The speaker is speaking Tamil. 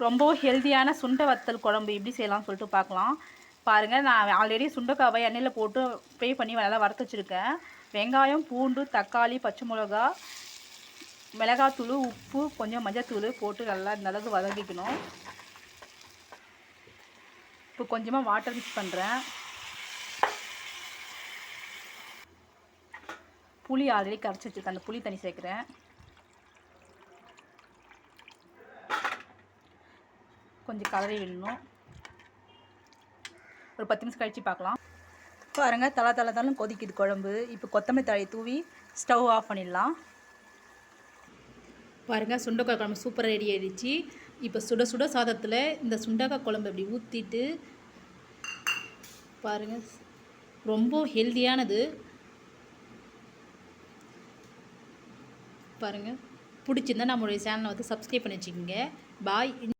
ரொம்பவும் ஹெல்த்தியான சுண்டை வத்தல் குழம்பு எப்படி செய்யலாம்னு சொல்லிட்டு பார்க்கலாம். பாருங்கள், நான் ஆல்ரெடி சுண்டைக்காவை எண்ணெயில் போட்டு ஃப்ரை பண்ணி நல்லா வறுத்து வச்சுருக்கேன். வெங்காயம், பூண்டு, தக்காளி, பச்சை மிளகா, மிளகாத்தூள், உப்பு, கொஞ்சம் மஞ்சத்தூள் போட்டு நல்லா இந்த அளவுக்கு வதக்கிக்கணும். இப்போ கொஞ்சமாக வாட்டர் மிக்ஸ் பண்ணுறேன். புளி ஆல்ரெடி கரைச்சி வச்சுருக்கேன், அந்த புளி தண்ணி சேர்க்குறேன். கொஞ்சம் கலரி விடணும். ஒரு 10 நிமிஷம் கழித்து பார்க்கலாம். பாருங்கள், தலை கொதிக்குது குழம்பு. இப்போ கொத்தமல்லி தழையை தூவி ஸ்டவ் ஆஃப் பண்ணிடலாம். பாருங்கள், சுண்டைக்காய் குழம்பு சூப்பராக ரெடி ஆகிடுச்சு. இப்போ சுட சுட சாதத்தில் இந்த சுண்டைக்காய் குழம்பு இப்படி ஊற்றிட்டு பாருங்கள், ரொம்ப ஹெல்த்தியானது. பாருங்கள், பிடிச்சிருந்தா நம்மளுடைய சேனலை வந்து சப்ஸ்கிரைப் பண்ணி வச்சுக்கோங்க. பாய்.